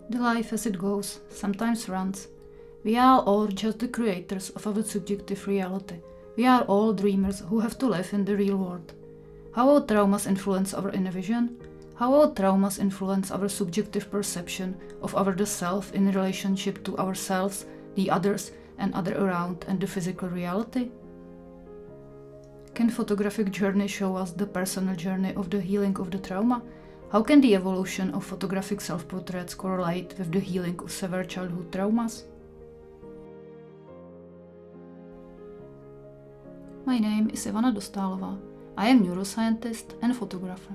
The life as it goes sometimes runs. We are all just the creators of our subjective reality. We are all dreamers who have to live in the real world. How our traumas influence our inner vision? How our traumas influence our subjective perception of our the self in relationship to ourselves, the others, and other around, and the physical reality? Can photographic journey show us the personal journey of the healing of the trauma? How can the evolution of photographic self-portraits correlate with the healing of severe childhood traumas? My name is Ivana Dostalova. I am neuroscientist and photographer.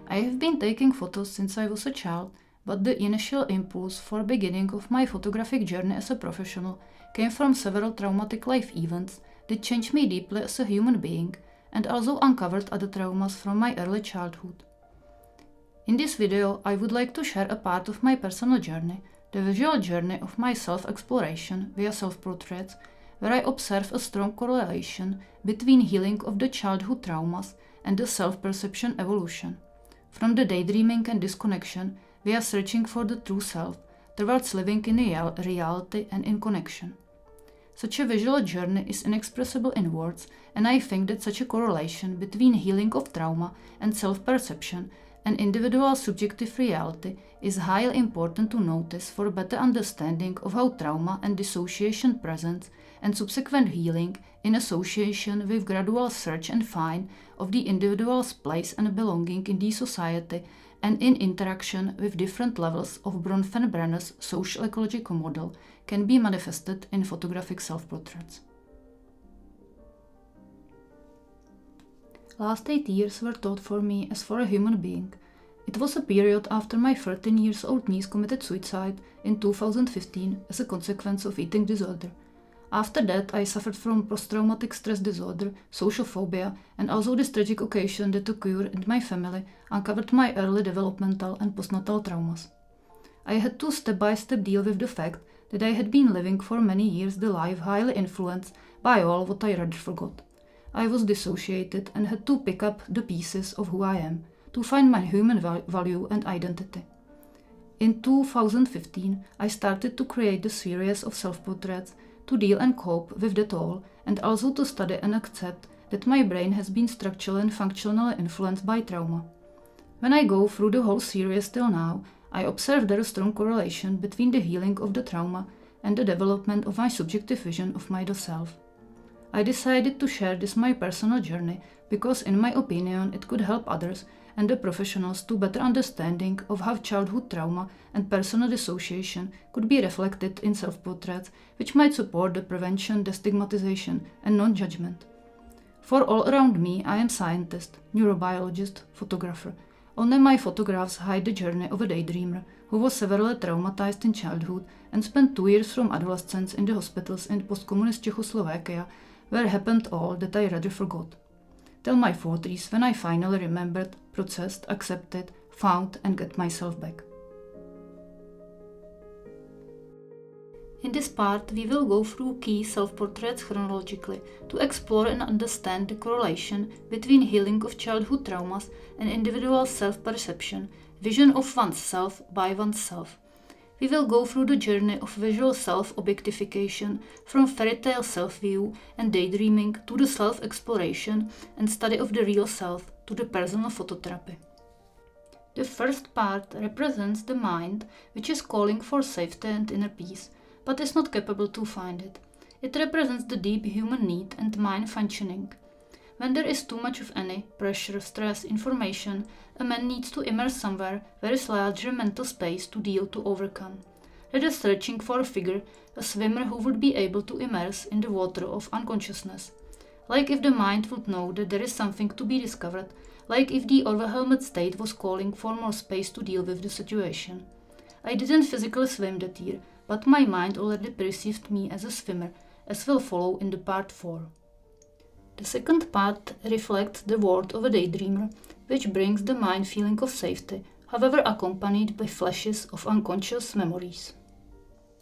I have been taking photos since I was a child, but the initial impulse for beginning of my photographic journey as a professional came from several traumatic life events that changed me deeply as a human being and also uncovered other traumas from my early childhood. In this video, I would like to share a part of my personal journey, the visual journey of my self-exploration via self-portraits, where I observe a strong correlation between healing of the childhood traumas and the self-perception evolution. From the daydreaming and disconnection, we are searching for the true self, towards living in reality and in connection. Such a visual journey is inexpressible in words, and I think that such a correlation between healing of trauma and self-perception and individual subjective reality is highly important to notice for a better understanding of how trauma and dissociation presents and subsequent healing in association with gradual search and find of the individual's place and belonging in the society and in interaction with different levels of Bronfenbrenner's social ecological model can be manifested in photographic self-portraits. Last 8 years were taught for me as for a human being. It was a period after my 13-year-old niece committed suicide in 2015 as a consequence of eating disorder. After that, I suffered from post-traumatic stress disorder, social phobia, and also this tragic occasion that occurred in my family uncovered my early developmental and postnatal traumas. I had to step-by-step deal with the fact that I had been living for many years the life highly influenced by all what I rather forgot. I was dissociated and had to pick up the pieces of who I am, to find my human value and identity. In 2015, I started to create a series of self-portraits to deal and cope with that all, and also to study and accept that my brain has been structurally and functionally influenced by trauma. When I go through the whole series till now, I observe there a strong correlation between the healing of the trauma and the development of my subjective vision of my self. I decided to share this my personal journey because in my opinion it could help others and the professionals to better understanding of how childhood trauma and personal dissociation could be reflected in self-portraits, which might support the prevention, destigmatization and non-judgment. For all around me, I am scientist, neurobiologist, photographer. Only my photographs hide the journey of a daydreamer who was severely traumatized in childhood and spent 2 years from adolescence in the hospitals in post-communist Czechoslovakia, where happened all that I rather forgot. Till my 40s, when I finally remembered, processed, accepted, found and got myself back. In this part, we will go through key self-portraits chronologically to explore and understand the correlation between healing of childhood traumas and individual self-perception, vision of oneself by oneself. We will go through the journey of visual self-objectification from fairy tale self-view and daydreaming to the self-exploration and study of the real self to the personal phototherapy. The first part represents the mind, which is calling for safety and inner peace, but is not capable to find it. It represents the deep human need and mind functioning. When there is too much of any pressure, stress, information, a man needs to immerse somewhere where is larger mental space to deal to overcome. Rather searching for a figure, a swimmer who would be able to immerse in the water of unconsciousness. Like if the mind would know that there is something to be discovered, like if the overwhelmed state was calling for more space to deal with the situation. I didn't physically swim that year, but my mind already perceived me as a swimmer, as will follow in the part 4. The second part reflects the world of a daydreamer, which brings the mind feeling of safety, however accompanied by flashes of unconscious memories.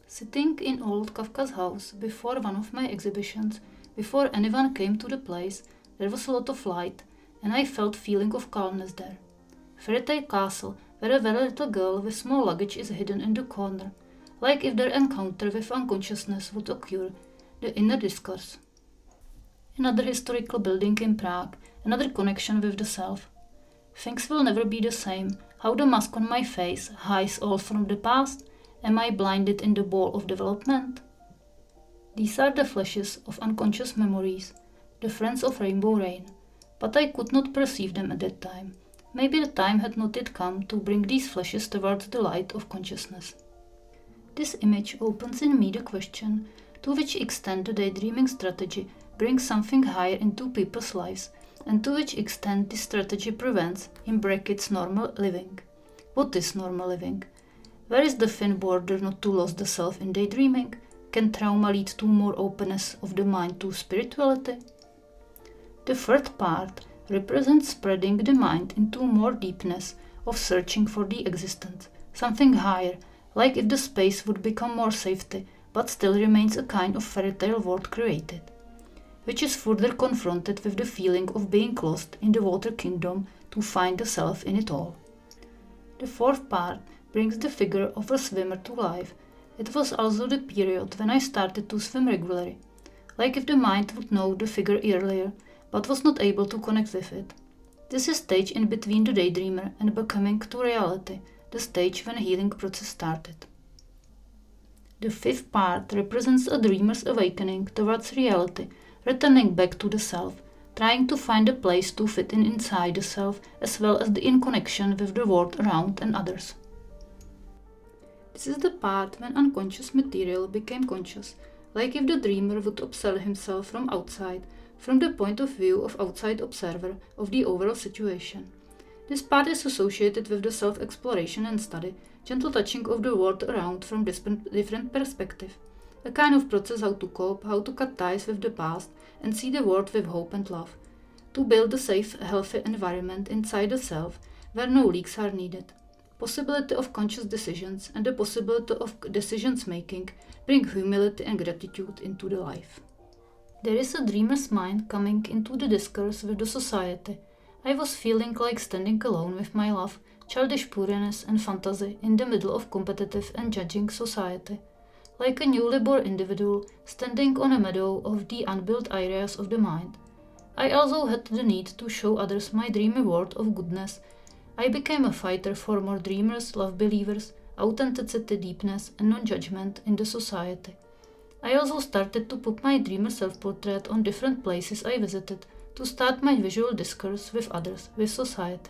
Sitting in old Kafka's house before one of my exhibitions, before anyone came to the place, there was a lot of light, and I felt feeling of calmness there. Fairy tale castle where a very little girl with small luggage is hidden in the corner, like if their encounter with unconsciousness would occur, the inner discourse. Another historical building in Prague, another connection with the self. Things will never be the same. How the mask on my face hides all from the past? Am I blinded in the ball of development? These are the flashes of unconscious memories, the friends of Rainbow Rain, but I could not perceive them at that time. Maybe the time had not yet come to bring these flashes towards the light of consciousness. This image opens in me the question, to which extent the daydreaming strategy brings something higher into people's lives, and to which extent this strategy prevents, in brackets, normal living. What is normal living? Where is the thin border not to lose the self in daydreaming? Can trauma lead to more openness of the mind to spirituality? The third part represents spreading the mind into more deepness of searching for the existence, something higher, like if the space would become more safety, but still remains a kind of fairy tale world created, which is further confronted with the feeling of being lost in the water kingdom to find the self in it all. The fourth part brings the figure of a swimmer to life. It was also the period when I started to swim regularly, like if the mind would know the figure earlier, but was not able to connect with it. This is stage in between the daydreamer and becoming to reality, the stage when healing process started. The fifth part represents a dreamer's awakening towards reality, returning back to the self, trying to find a place to fit in inside the self as well as in connection with the world around and others. This is the part when unconscious material became conscious, like if the dreamer would observe himself from outside, from the point of view of outside observer of the overall situation. This part is associated with the self-exploration and study, gentle touching of the world around from different perspective, a kind of process how to cope, how to cut ties with the past and see the world with hope and love, to build a safe, healthy environment inside the self where no leaks are needed. Possibility of conscious decisions and the possibility of decisions making bring humility and gratitude into the life. There is a dreamer's mind coming into the discourse with the society. I was feeling like standing alone with my love, childish pureness and fantasy in the middle of competitive and judging society, like a newly born individual standing on a meadow of the unbuilt areas of the mind. I also had the need to show others my dreamy world of goodness. I became a fighter for more dreamers, love believers, authenticity, deepness and non-judgment in the society. I also started to put my dreamer self-portrait on different places I visited to start my visual discourse with others, with society.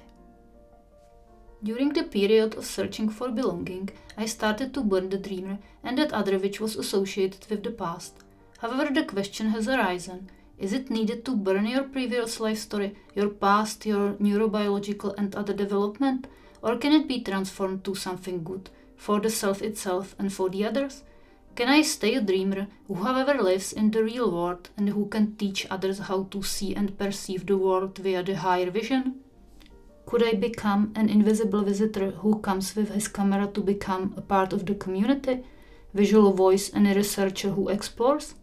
During the period of searching for belonging, I started to burn the dreamer and that other which was associated with the past. However, the question has arisen, is it needed to burn your previous life story, your past, your neurobiological and other development, or can it be transformed to something good, for the self itself and for the others? Can I stay a dreamer who however lives in the real world and who can teach others how to see and perceive the world via the higher vision? Could I become an invisible visitor who comes with his camera to become a part of the community, visual voice and a researcher who explores?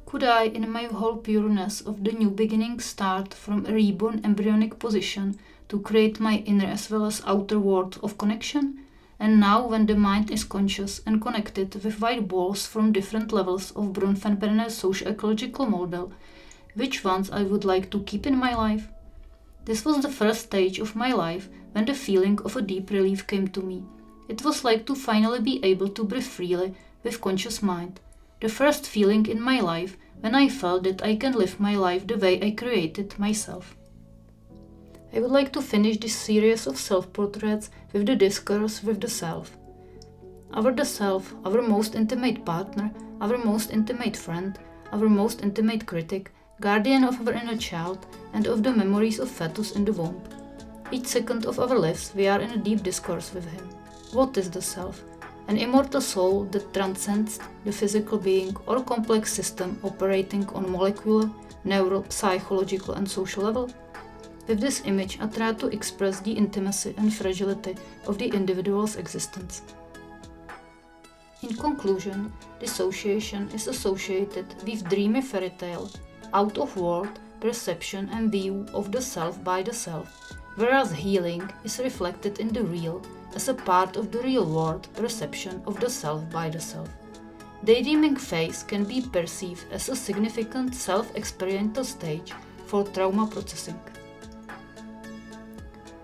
Could I, in my whole pureness of the new beginning, start from a reborn embryonic position to create my inner as well as outer world of connection? And now, when the mind is conscious and connected with white balls from different levels of Bronfenbrenner's socio-ecological model, which ones I would like to keep in my life? This was the first stage of my life when the feeling of a deep relief came to me. It was like to finally be able to breathe freely with conscious mind. The first feeling in my life when I felt that I can live my life the way I created myself. I would like to finish this series of self-portraits with the discourse with the self. The self, our most intimate partner, our most intimate friend, our most intimate critic, guardian of our inner child and of the memories of fetus in the womb. Each second of our lives we are in a deep discourse with him. What is the self? An immortal soul that transcends the physical being or complex system operating on molecular, neural, psychological and social level? With this image, I try to express the intimacy and fragility of the individual's existence. In conclusion, dissociation is associated with dreamy fairy tale, out of world, perception and view of the self by the self, whereas healing is reflected in the real as a part of the real world perception of the self by the self. Daydreaming phase can be perceived as a significant self-experiential stage for trauma processing.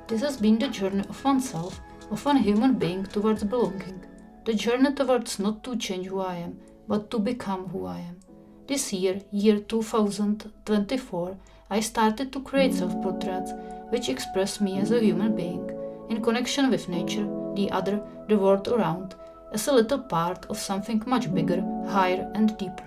This has been the journey of oneself, of one human being towards belonging, the journey towards not to change who I am, but to become who I am. This year 2024, I started to create self-portraits which express me as a human being, in connection with nature, the other, the world around, as a little part of something much bigger, higher and deeper.